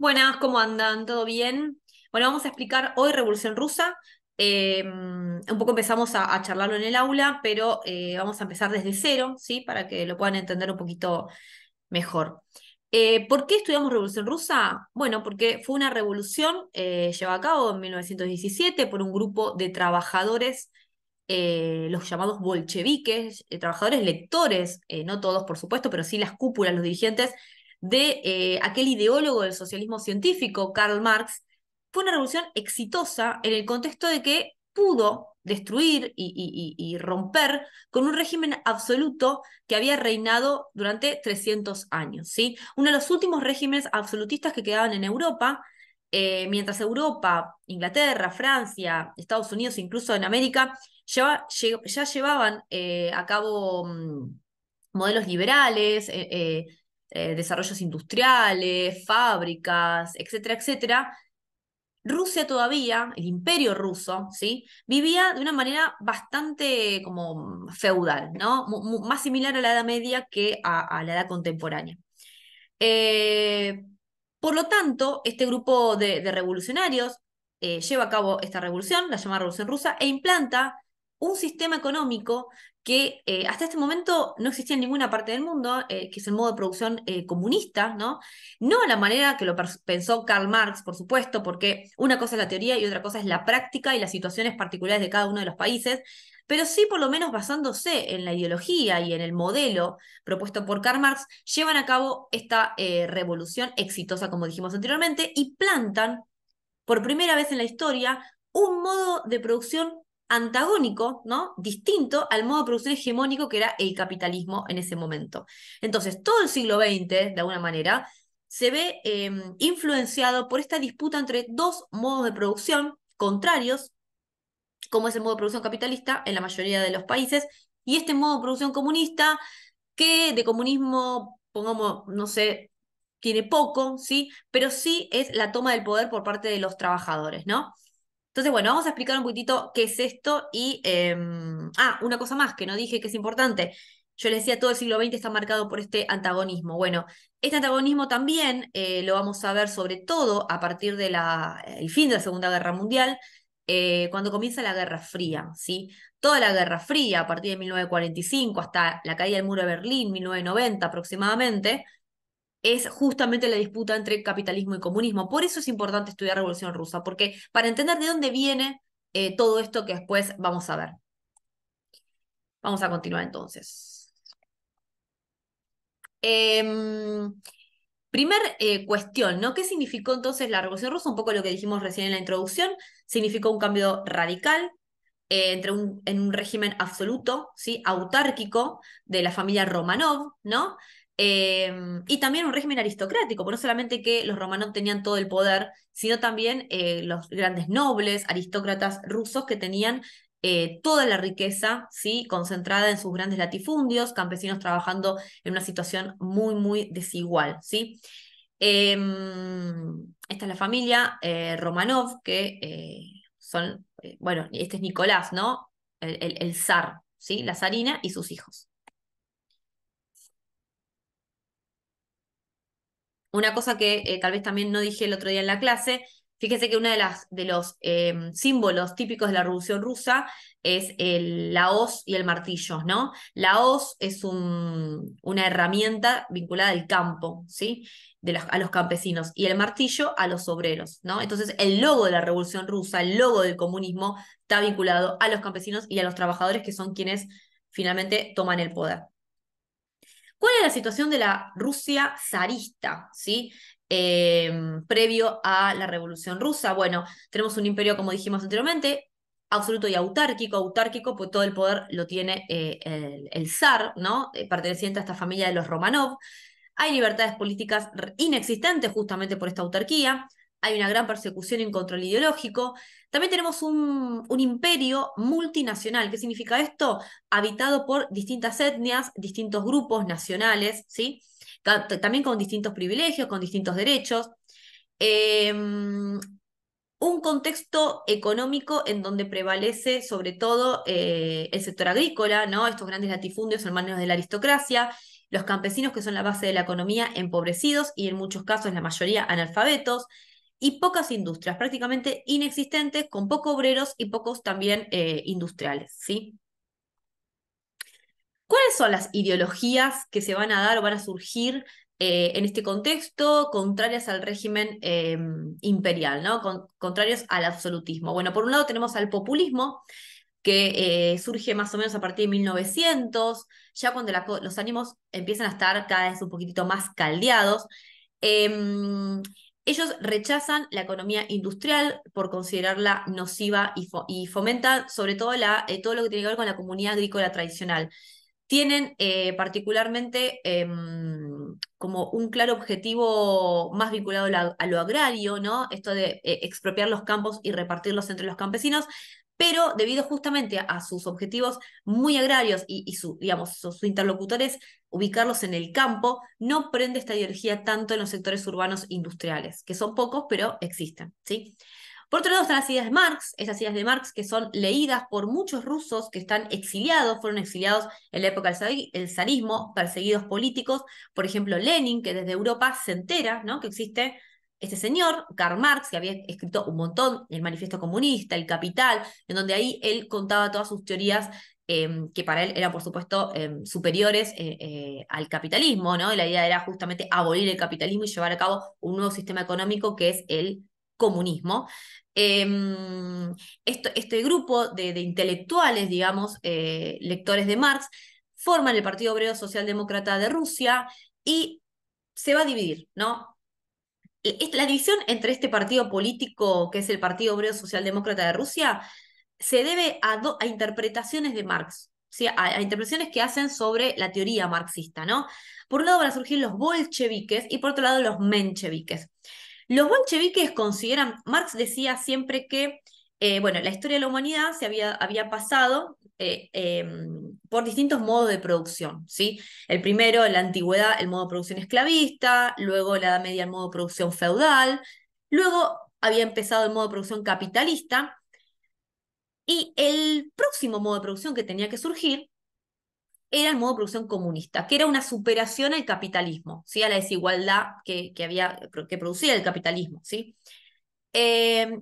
Buenas, ¿cómo andan? ¿Todo bien? Bueno, vamos a explicar hoy Revolución Rusa. Un poco empezamos a charlarlo en el aula, pero vamos a empezar desde cero, ¿sí? Para que lo puedan entender un poquito mejor. ¿Por qué estudiamos Revolución Rusa? Bueno, porque fue una revolución llevada a cabo en 1917 por un grupo de trabajadores, los llamados bolcheviques, trabajadores lectores, no todos por supuesto, pero sí las cúpulas, los dirigentes de aquel ideólogo del socialismo científico, Karl Marx. Fue una revolución exitosa en el contexto de que pudo destruir y romper con un régimen absoluto que había reinado durante 300 años, ¿sí? Uno de los últimos regímenes absolutistas que quedaban en Europa, mientras Europa, Inglaterra, Francia, Estados Unidos, incluso en América, ya llevaban a cabo modelos liberales, desarrollos industriales, fábricas, etcétera, etcétera. Rusia todavía, el imperio ruso, ¿sí? Vivía de una manera bastante como feudal, ¿no? Más similar a la Edad Media que a la Edad contemporánea. Eh, por lo tanto, este grupo de revolucionarios lleva a cabo esta revolución, la llamada Revolución Rusa, e implanta un sistema económico que hasta este momento no existía en ninguna parte del mundo, que es el modo de producción comunista, ¿no? No a la manera que lo pensó Karl Marx, por supuesto, porque una cosa es la teoría y otra cosa es la práctica y las situaciones particulares de cada uno de los países, pero sí por lo menos basándose en la ideología y en el modelo propuesto por Karl Marx, llevan a cabo esta revolución exitosa, como dijimos anteriormente, y plantan por primera vez en la historia un modo de producción antagónico, ¿no? Distinto al modo de producción hegemónico que era el capitalismo en ese momento. Entonces, todo el siglo XX, de alguna manera, se ve influenciado por esta disputa entre dos modos de producción contrarios, como es el modo de producción capitalista en la mayoría de los países, y este modo de producción comunista que de comunismo, pongamos, no sé, tiene poco, ¿sí? Pero sí es la toma del poder por parte de los trabajadores, ¿no? Entonces, bueno, vamos a explicar un poquitito qué es esto y... una cosa más que no dije que es importante. Yo les decía, todo el siglo XX está marcado por este antagonismo. Bueno, este antagonismo también lo vamos a ver sobre todo a partir de el fin de la Segunda Guerra Mundial, cuando comienza la Guerra Fría, ¿sí? Toda la Guerra Fría, a partir de 1945 hasta la caída del muro de Berlín, 1990 aproximadamente, es justamente la disputa entre capitalismo y comunismo. Por eso es importante estudiar Revolución Rusa, porque para entender de dónde viene todo esto que después vamos a ver. Vamos a continuar entonces. Em, Primer cuestión, ¿no? ¿Qué significó entonces la Revolución Rusa? Un poco lo que dijimos recién en la introducción. Significó un cambio radical en un régimen absoluto, ¿sí? Autárquico de la familia Romanov, ¿no? Y también un régimen aristocrático, porque no solamente que los Romanov tenían todo el poder, sino también los grandes nobles, aristócratas rusos que tenían toda la riqueza, ¿sí? Concentrada en sus grandes latifundios, campesinos trabajando en una situación muy, muy desigual, ¿sí? Esta es la familia Romanov, que son, bueno, este es Nicolás, ¿no? El zar, ¿sí? La zarina y sus hijos. Una cosa que tal vez también no dije el otro día en la clase, fíjese que uno de los símbolos típicos de la Revolución Rusa es la hoz y el martillo, ¿no? La hoz es una herramienta vinculada al campo, ¿sí? A los campesinos, y el martillo a los obreros, ¿no? Entonces, el logo de la Revolución Rusa, el logo del comunismo, está vinculado a los campesinos y a los trabajadores, que son quienes finalmente toman el poder. ¿Cuál es la situación de la Rusia zarista, ¿sí? Previo a la Revolución Rusa? Bueno, tenemos un imperio, como dijimos anteriormente, absoluto y autárquico. Autárquico, pues todo el poder lo tiene el zar, ¿no? Perteneciente a esta familia de los Romanov. Hay libertades políticas inexistentes justamente por esta autarquía. Hay una gran persecución y un control ideológico. También tenemos un imperio multinacional. ¿Qué significa esto? Habitado por distintas etnias, distintos grupos nacionales, ¿sí? También con distintos privilegios, con distintos derechos. Un contexto económico en donde prevalece sobre todo el sector agrícola, ¿no? Estos grandes latifundios en manos de la aristocracia. los campesinos, que son la base de la economía, empobrecidos y en muchos casos la mayoría analfabetos, y pocas industrias, prácticamente inexistentes, con pocos obreros y pocos también industriales, ¿sí? ¿Cuáles son las ideologías que se van a dar o van a surgir en este contexto, contrarias al régimen imperial, ¿no? Contrarios al absolutismo? Bueno, por un lado tenemos al populismo, que surge más o menos a partir de 1900, ya cuando los ánimos empiezan a estar cada vez un poquitito más caldeados. Ellos rechazan la economía industrial por considerarla nociva y fomentan sobre todo todo lo que tiene que ver con la comunidad agrícola tradicional. Tienen particularmente como un claro objetivo más vinculado a lo agrario, ¿no? Esto de expropiar los campos y repartirlos entre los campesinos, pero debido justamente a sus objetivos muy agrarios y digamos, sus interlocutores, ubicarlos en el campo, no prende esta ideología tanto en los sectores urbanos industriales, que son pocos, pero existen, ¿sí? Por otro lado están las ideas de Marx, esas ideas de Marx que son leídas por muchos rusos que están exiliados, fueron exiliados en la época del zarismo, perseguidos políticos, por ejemplo Lenin, que desde Europa se entera, ¿no?, que existe este señor, Karl Marx, que había escrito un montón, el Manifiesto Comunista, el Capital, en donde ahí él contaba todas sus teorías que para él eran, por supuesto, superiores al capitalismo, ¿no? Y la idea era justamente abolir el capitalismo y llevar a cabo un nuevo sistema económico que es el comunismo. Este grupo de intelectuales, digamos, lectores de Marx, forman el Partido Obrero Socialdemócrata de Rusia y se va a dividir, ¿no? La división entre este partido político, que es el Partido Obrero Socialdemócrata de Rusia, se debe a interpretaciones de Marx, ¿sí? A interpretaciones que hacen sobre la teoría marxista, ¿no? Por un lado van a surgir los bolcheviques y por otro lado los mencheviques. Los bolcheviques consideran, Marx decía siempre que, bueno, la historia de la humanidad había pasado por distintos modos de producción, ¿sí? El primero, en la antigüedad, el modo de producción esclavista, luego en la Edad Media el modo de producción feudal, luego había empezado el modo de producción capitalista, y el próximo modo de producción que tenía que surgir era el modo de producción comunista, que era una superación al capitalismo, ¿sí? A la desigualdad que producía el capitalismo, ¿sí?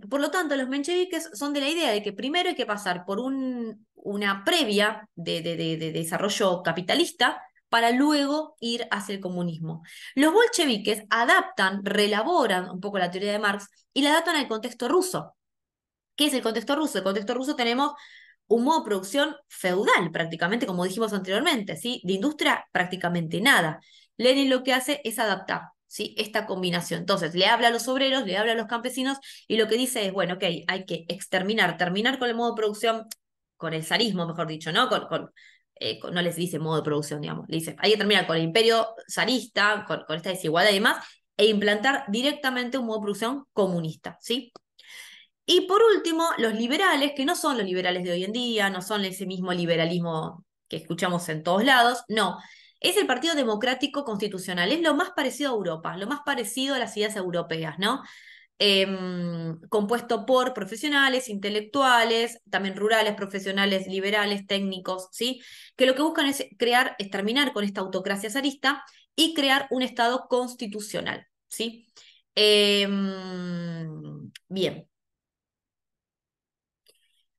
Por lo tanto, los mencheviques son de la idea de que primero hay que pasar por una previa de desarrollo capitalista para luego ir hacia el comunismo. Los bolcheviques adaptan, relaboran un poco la teoría de Marx y la adaptan al contexto ruso. ¿Qué es el contexto ruso? El contexto ruso tenemos un modo de producción feudal, prácticamente, como dijimos anteriormente, ¿sí? De industria, prácticamente nada. Lenin lo que hace es adaptar, ¿sí?, esta combinación. Entonces, le habla a los obreros, le habla a los campesinos, y lo que dice es, bueno, ok, hay que terminar con el modo de producción, con el zarismo, mejor dicho, ¿no? No les dice modo de producción, digamos, le dice, hay que terminar con el imperio zarista, con esta desigualdad y demás, e implantar directamente un modo de producción comunista, ¿sí? Y por último, los liberales, que no son los liberales de hoy en día, no son ese mismo liberalismo que escuchamos en todos lados, no. Es el Partido Democrático Constitucional, es lo más parecido a Europa, lo más parecido a las ideas europeas, ¿no? Compuesto por profesionales, intelectuales, también rurales, profesionales, liberales, técnicos, ¿sí? Que lo que buscan es terminar con esta autocracia zarista y crear un Estado constitucional, ¿sí? Bien.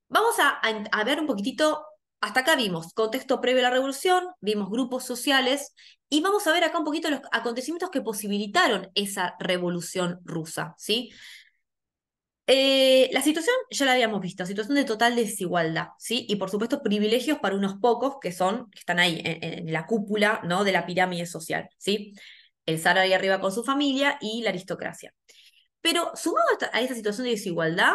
Vamos a ver un poquitito, hasta acá vimos contexto previo a la revolución, vimos grupos sociales, y vamos a ver acá un poquito los acontecimientos que posibilitaron esa revolución rusa, ¿sí? La situación ya la habíamos visto, situación de total desigualdad, ¿sí? Y por supuesto privilegios para unos pocos que están ahí en la cúpula, ¿no?, de la pirámide social, ¿sí? El zar ahí arriba con su familia y la aristocracia. Pero sumado a esa situación de desigualdad,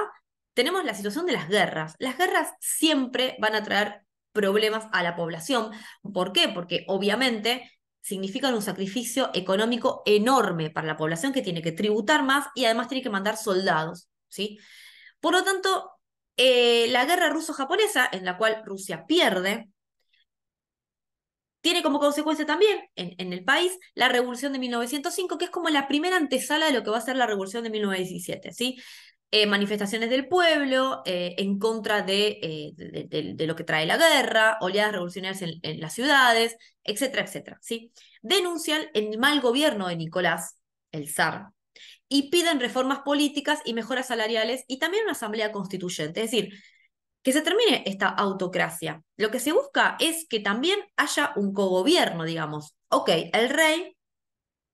tenemos la situación de las guerras. Las guerras siempre van a traer problemas a la población. ¿Por qué? Porque obviamente significan un sacrificio económico enorme para la población, que tiene que tributar más y además tiene que mandar soldados, ¿sí? Por lo tanto, la guerra ruso-japonesa, en la cual Rusia pierde, tiene como consecuencia también en el país la Revolución de 1905, que es como la primera antesala de lo que va a ser la Revolución de 1917, ¿sí? Manifestaciones del pueblo en contra de lo que trae la guerra, oleadas revolucionarias en las ciudades, etcétera, etcétera, ¿sí? Denuncian el mal gobierno de Nicolás, el zar, y piden reformas políticas y mejoras salariales y también una asamblea constituyente. Es decir, que se termine esta autocracia. Lo que se busca es que también haya un cogobierno, digamos. Ok, el rey,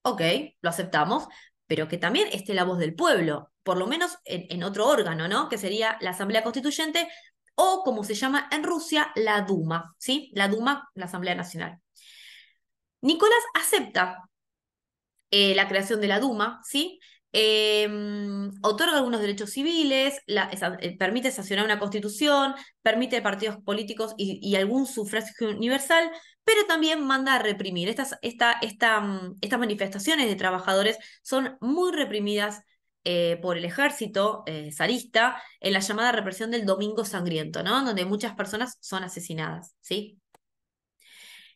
ok, lo aceptamos, pero que también esté la voz del pueblo, por lo menos en otro órgano, ¿no? Que sería la Asamblea Constituyente o, como se llama en Rusia, la Duma, ¿sí? La Duma, la Asamblea Nacional. Nicolás acepta la creación de la Duma, ¿sí? Otorga algunos derechos civiles, permite sancionar una constitución, permite partidos políticos y algún sufragio universal, pero también manda a reprimir. Estas manifestaciones de trabajadores son muy reprimidas por el ejército zarista en la llamada represión del Domingo Sangriento, ¿no? Donde muchas personas son asesinadas, ¿sí?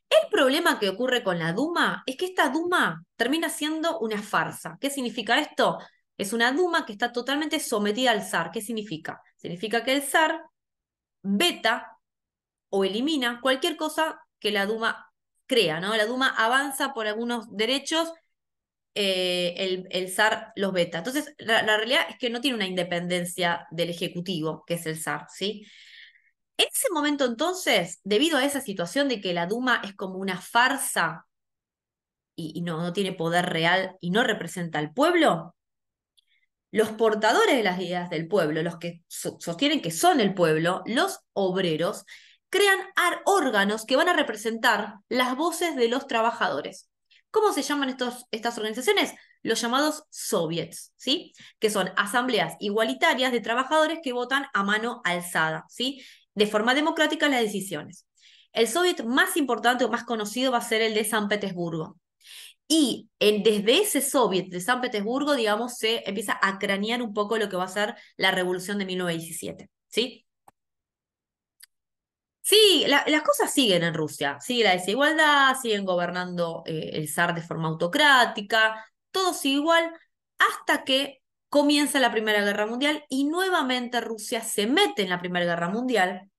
El problema que ocurre con la Duma es que esta Duma termina siendo una farsa. ¿Qué significa esto? Es una Duma que está totalmente sometida al zar. ¿Qué significa? Significa que el zar veta o elimina cualquier cosa que la Duma crea, ¿no? La Duma avanza por algunos derechos, el zar los veta. Entonces, la realidad es que no tiene una independencia del ejecutivo, que es el zar, ¿sí? En ese momento entonces, debido a esa situación de que la Duma es como una farsa y no tiene poder real y no representa al pueblo, los portadores de las ideas del pueblo, los que sostienen que son el pueblo, los obreros, crean órganos que van a representar las voces de los trabajadores. ¿Cómo se llaman estas organizaciones? Los llamados soviets, ¿sí? Que son asambleas igualitarias de trabajadores que votan a mano alzada, ¿sí? De forma democrática las decisiones. El soviet más importante o más conocido va a ser el de San Petersburgo. Y desde ese soviet de San Petersburgo, digamos, se empieza a cranear un poco lo que va a ser la revolución de 1917, ¿sí? Sí, las cosas siguen en Rusia, sigue la desigualdad, siguen gobernando el zar de forma autocrática, todo sigue igual, hasta que comienza la Primera Guerra Mundial y nuevamente Rusia se mete en la Primera Guerra Mundial.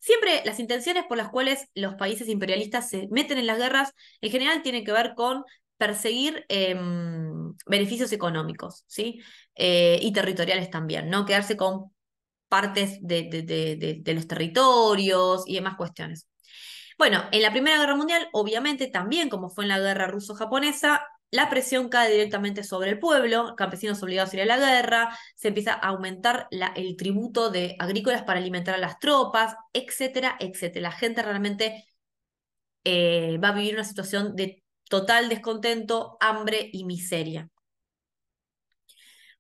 Siempre las intenciones por las cuales los países imperialistas se meten en las guerras en general tienen que ver con perseguir beneficios económicos, ¿sí? Y territoriales también, ¿no? Quedarse con partes de los territorios y demás cuestiones. Bueno, en la Primera Guerra Mundial, obviamente, también como fue en la guerra ruso-japonesa, la presión cae directamente sobre el pueblo, campesinos obligados a ir a la guerra, se empieza a aumentar el tributo de agrícolas para alimentar a las tropas, etcétera, etcétera. La gente realmente va a vivir una situación de total descontento, hambre y miseria.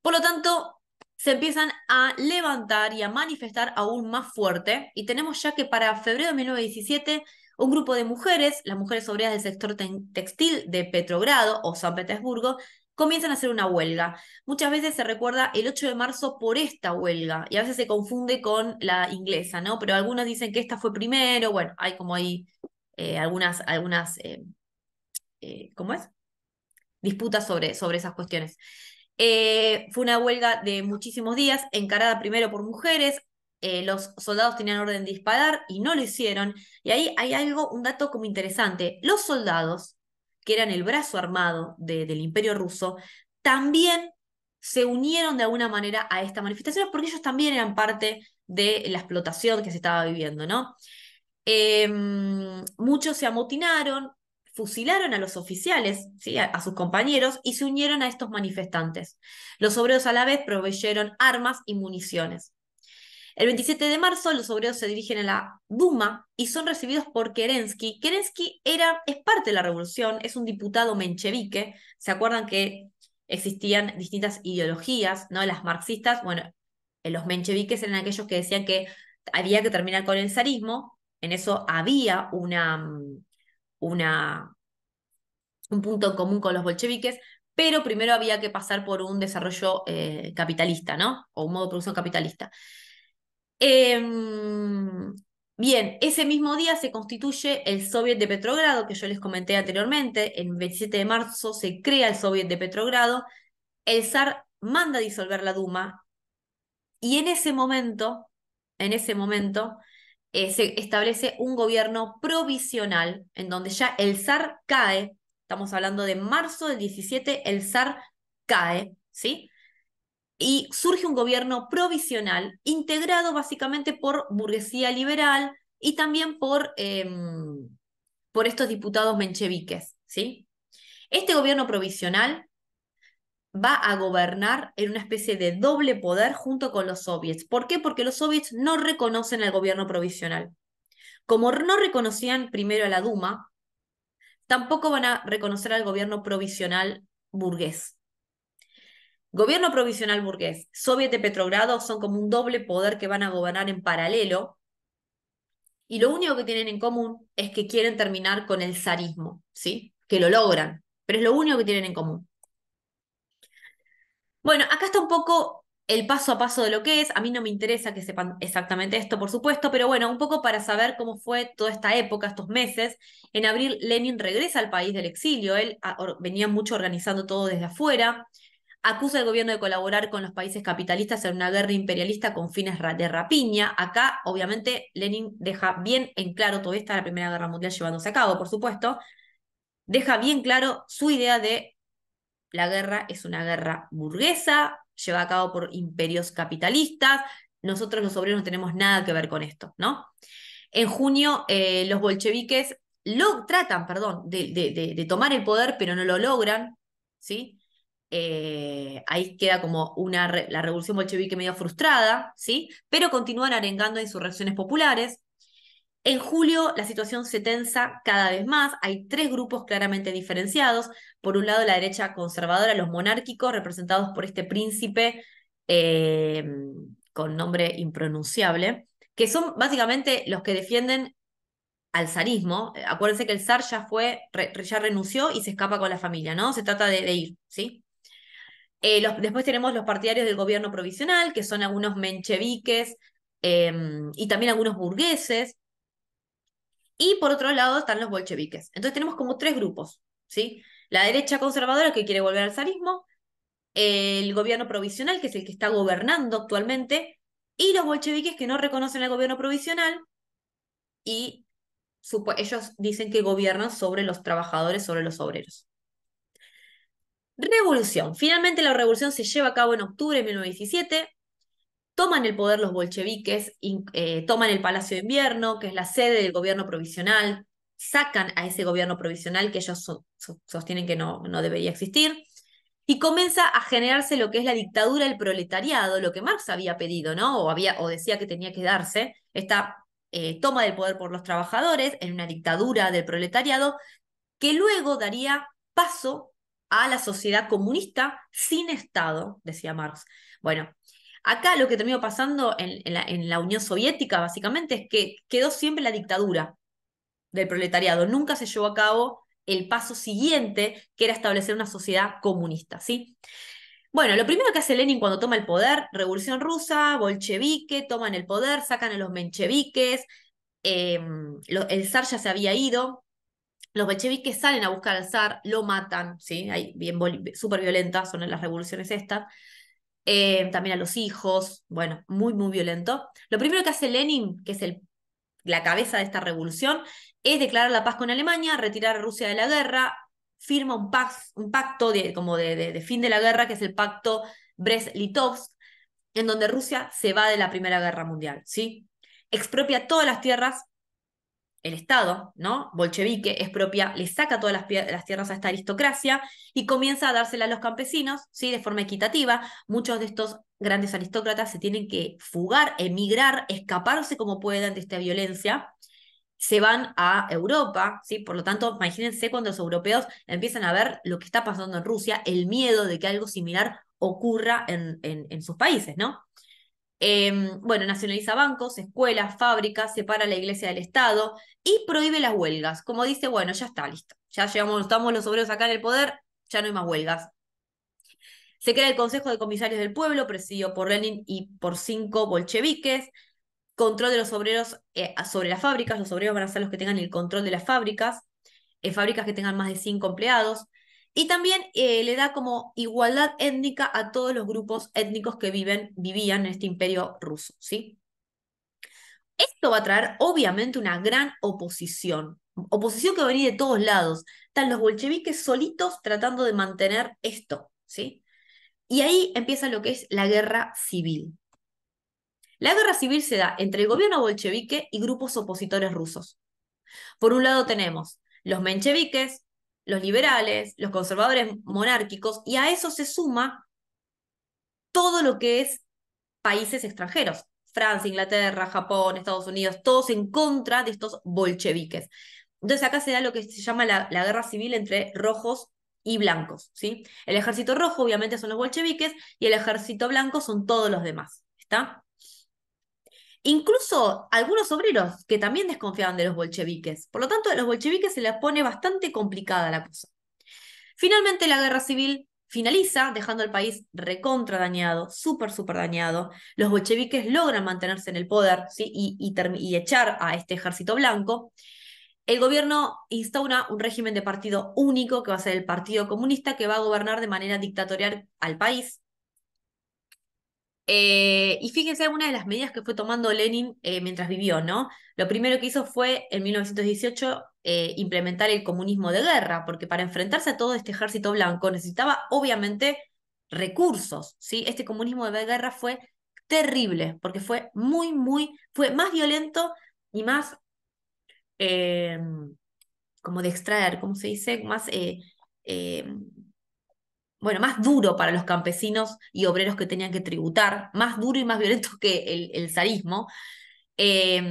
Por lo tanto, se empiezan a levantar y a manifestar aún más fuerte, y tenemos ya que para febrero de 1917 un grupo de mujeres, las mujeres obreras del sector textil de Petrogrado o San Petersburgo, comienzan a hacer una huelga. Muchas veces se recuerda el 8 de marzo por esta huelga, y a veces se confunde con la inglesa, ¿no? Pero algunos dicen que esta fue primero, bueno, hay como ahí ¿cómo es? Disputas sobre esas cuestiones. Fue una huelga de muchísimos días, encarada primero por mujeres. Los soldados tenían orden de disparar y no lo hicieron. Y ahí hay un dato como interesante. Los soldados, que eran el brazo armado del Imperio Ruso, también se unieron de alguna manera a esta manifestación porque ellos también eran parte de la explotación que se estaba viviendo, ¿no? Muchos se amotinaron, fusilaron a los oficiales, ¿sí? A sus compañeros, y se unieron a estos manifestantes. Los obreros a la vez proveyeron armas y municiones. El 27 de marzo los obreros se dirigen a la Duma y son recibidos por Kerensky. Kerensky es parte de la revolución, es un diputado menchevique. ¿Se acuerdan que existían distintas ideologías, ¿no? Las marxistas, bueno, los mencheviques eran aquellos que decían que había que terminar con el zarismo. En eso había una, un punto en común con los bolcheviques, pero primero había que pasar por un desarrollo capitalista, ¿no? O un modo de producción capitalista. Bien, ese mismo día se constituye el Soviet de Petrogrado, que yo les comenté anteriormente. El 27 de marzo se crea el Soviet de Petrogrado. El zar manda a disolver la Duma Y en ese momento, se establece un gobierno provisional en donde ya el zar cae. Estamos hablando de marzo del 17, el zar cae, ¿sí? Y surge un gobierno provisional integrado básicamente por burguesía liberal y también por estos diputados mencheviques, ¿sí? Este gobierno provisional va a gobernar en una especie de doble poder junto con los soviets. ¿Por qué? Porque los soviets no reconocen al gobierno provisional. Como no reconocían primero a la Duma, tampoco van a reconocer al gobierno provisional burgués. Gobierno provisional burgués, Soviet de Petrogrado son como un doble poder que van a gobernar en paralelo y lo único que tienen en común es que quieren terminar con el zarismo, ¿sí? Que lo logran, pero es lo único que tienen en común. Bueno, acá está un poco el paso a paso de lo que es. A mí no me interesa que sepan exactamente esto, por supuesto, pero bueno, un poco para saber cómo fue toda esta época, estos meses. En abril, Lenin regresa al país del exilio. Él venía mucho organizando todo desde afuera. Acusa al gobierno de colaborar con los países capitalistas en una guerra imperialista con fines de rapiña. Acá, obviamente, Lenin deja bien en claro, todavía está la Primera Guerra Mundial llevándose a cabo, por supuesto, deja bien claro su idea de la guerra es una guerra burguesa, llevada a cabo por imperios capitalistas. Nosotros los obreros no tenemos nada que ver con esto, ¿no? En junio, los bolcheviques tratan, perdón, de tomar el poder, pero no lo logran, ¿sí? Ahí queda como la revolución bolchevique medio frustrada, ¿sí? Pero continúan arengando insurrecciones populares. En julio la situación se tensa cada vez más, hay tres grupos claramente diferenciados. Por un lado la derecha conservadora, los monárquicos, representados por este príncipe eh, con nombre impronunciable, que son básicamente los que defienden al zarismo. Acuérdense que el zar ya ya renunció y se escapa con la familia, ¿no? Se trata de ir, ¿sí? Después tenemos los partidarios del gobierno provisional, que son algunos mencheviques y también algunos burgueses. Y por otro lado están los bolcheviques. Entonces tenemos como tres grupos, ¿sí? La derecha conservadora que quiere volver al zarismo, el gobierno provisional, que es el que está gobernando actualmente, y los bolcheviques que no reconocen al gobierno provisional y ellos dicen que gobiernan sobre los trabajadores, sobre los obreros. Revolución. Finalmente la revolución se lleva a cabo en octubre de 1917. Toman el poder los bolcheviques, toman el Palacio de Invierno, que es la sede del gobierno provisional, sacan a ese gobierno provisional que ellos sostienen que no debería existir, y comienza a generarse lo que es la dictadura del proletariado, lo que Marx había pedido, ¿no? O decía que tenía que darse, esta toma del poder por los trabajadores en una dictadura del proletariado, que luego daría paso a la sociedad comunista sin Estado, decía Marx. Bueno, acá lo que terminó pasando en la Unión Soviética, básicamente, es que quedó siempre la dictadura del proletariado. Nunca se llevó a cabo el paso siguiente, que era establecer una sociedad comunista, ¿sí? Bueno, lo primero que hace Lenin cuando toma el poder, Revolución Rusa, bolchevique, toman el poder, sacan a los mencheviques, el zar ya se había ido, los bolcheviques salen a buscar al zar, lo matan, ¿sí? Ahí bien súper violentas son las revoluciones estas. También a los hijos, bueno, muy, muy violento. Lo primero que hace Lenin, que es la cabeza de esta revolución, es declarar la paz con Alemania, retirar a Rusia de la guerra, firma un pacto como de fin de la guerra, que es el pacto Brest-Litovsk, en donde Rusia se va de la Primera Guerra Mundial, ¿sí? Expropia todas las tierras el Estado, ¿no? Bolchevique, expropia, le saca todas las tierras a esta aristocracia y comienza a dársela a los campesinos, ¿sí? De forma equitativa. Muchos de estos grandes aristócratas se tienen que fugar, emigrar, escaparse como puedan de esta violencia. Se van a Europa, ¿sí? Por lo tanto, imagínense cuando los europeos empiezan a ver lo que está pasando en Rusia, el miedo de que algo similar ocurra en sus países, ¿no? Bueno, nacionaliza bancos, escuelas, fábricas, separa la iglesia del Estado y prohíbe las huelgas. Como dice, bueno, ya está, listo. Ya llegamos, estamos los obreros acá en el poder, ya no hay más huelgas. Se crea el Consejo de Comisarios del Pueblo, presidido por Lenin y por 5 bolcheviques. Control de los obreros sobre las fábricas. Los obreros van a ser los que tengan el control de las fábricas que tengan más de 5 empleados. Y también le da como igualdad étnica a todos los grupos étnicos que vivían en este imperio ruso, ¿sí? Esto va a traer obviamente una gran oposición, oposición que va a venir de todos lados. Están los bolcheviques solitos tratando de mantener esto, ¿sí? Y ahí empieza lo que es la guerra civil. La guerra civil se da entre el gobierno bolchevique y grupos opositores rusos. Por un lado tenemos los mencheviques, los liberales, los conservadores monárquicos, y a eso se suma todo lo que es países extranjeros. Francia, Inglaterra, Japón, Estados Unidos, todos en contra de estos bolcheviques. Entonces acá se da lo que se llama la guerra civil entre rojos y blancos, ¿sí? El ejército rojo obviamente son los bolcheviques y el ejército blanco son todos los demás, ¿está? Incluso algunos obreros que también desconfiaban de los bolcheviques. Por lo tanto, a los bolcheviques se les pone bastante complicada la cosa. Finalmente la guerra civil finaliza, dejando al país recontra dañado, súper, súper dañado. Los bolcheviques logran mantenerse en el poder, ¿sí? y echar a este ejército blanco. El gobierno instaura un régimen de partido único, que va a ser el Partido Comunista, que va a gobernar de manera dictatorial al país. Y fíjense algunas de las medidas que fue tomando Lenin mientras vivió, ¿no? Lo primero que hizo fue, en 1918, implementar el comunismo de guerra, porque para enfrentarse a todo este ejército blanco necesitaba, obviamente, recursos, ¿sí? Este comunismo de guerra fue terrible, porque fue fue más violento y más, eh, como de extraer, ¿cómo se dice? Eh, bueno, más duro para los campesinos y obreros que tenían que tributar, más duro y más violento que el zarismo. Eh,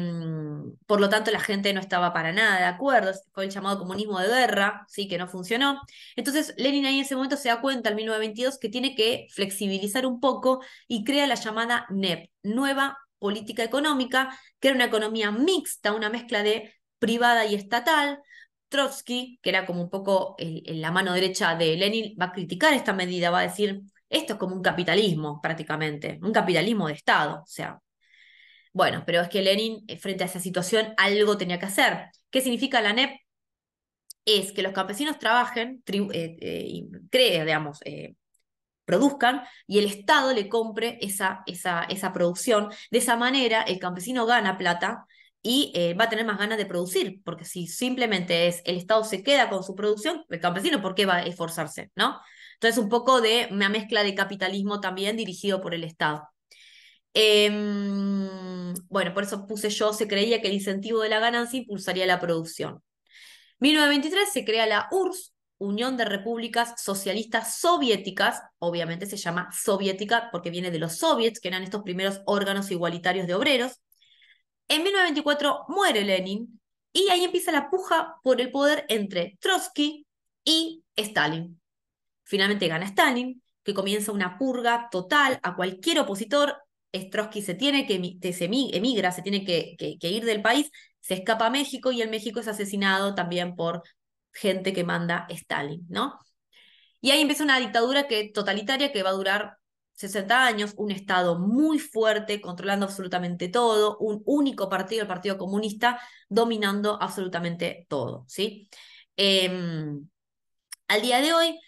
por lo tanto, la gente no estaba para nada de acuerdo, fue el llamado comunismo de guerra, sí, que no funcionó. Entonces, Lenin ahí en ese momento se da cuenta, en 1922, que tiene que flexibilizar un poco y crea la llamada NEP, Nueva Política Económica, que era una economía mixta, una mezcla de privada y estatal. Trotsky, que era como un poco la mano derecha de Lenin, va a criticar esta medida, va a decir, esto es como un capitalismo prácticamente, un capitalismo de Estado, o sea, bueno, pero es que Lenin, frente a esa situación, algo tenía que hacer. ¿Qué significa la NEP? Es que los campesinos trabajen, y digamos, produzcan, y el Estado le compre esa producción. De esa manera, el campesino gana plata y va a tener más ganas de producir, porque si simplemente es el Estado se queda con su producción, el campesino, ¿por qué va a esforzarse? ¿No? Entonces, un poco de una mezcla de capitalismo también dirigido por el Estado. Bueno, por eso puse yo, se creía que el incentivo de la ganancia impulsaría la producción. 1923 se crea la URSS, Unión de Repúblicas Socialistas Soviéticas, obviamente se llama soviética porque viene de los soviets, que eran estos primeros órganos igualitarios de obreros. En 1924 muere Lenin y ahí empieza la puja por el poder entre Trotsky y Stalin. Finalmente gana Stalin, que comienza una purga total a cualquier opositor. Trotsky se tiene que emigra, se tiene que ir del país, se escapa a México y en México es asesinado también por gente que manda Stalin, ¿no? Y ahí empieza una dictadura totalitaria que va a durar 60 años, un Estado muy fuerte, controlando absolutamente todo, un único partido, el Partido Comunista, dominando absolutamente todo, ¿sí? Al día de hoy,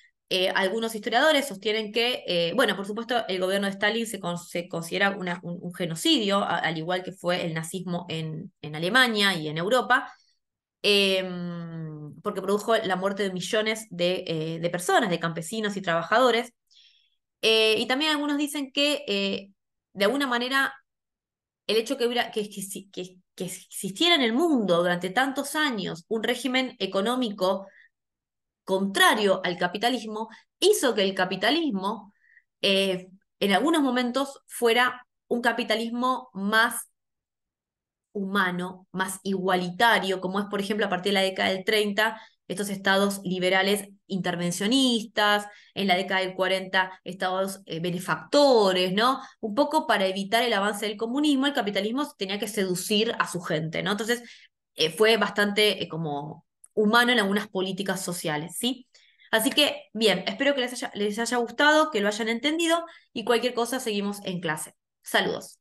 algunos historiadores sostienen que, bueno, por supuesto, el gobierno de Stalin se considera un genocidio, al igual que fue el nazismo en Alemania y en Europa, eh, porque produjo la muerte de millones de personas, de campesinos y trabajadores. Y también algunos dicen que, de alguna manera, el hecho que existiera en el mundo durante tantos años un régimen económico contrario al capitalismo, hizo que el capitalismo en algunos momentos fuera un capitalismo más humano, más igualitario, como es, por ejemplo, a partir de la década del 30, estos estados liberales intervencionistas, en la década del 40, estados benefactores, ¿no? Un poco para evitar el avance del comunismo, el capitalismo tenía que seducir a su gente, ¿no? Entonces, fue bastante como humano en algunas políticas sociales, ¿sí? Así que, bien, espero que les haya gustado, que lo hayan entendido y cualquier cosa seguimos en clase. Saludos.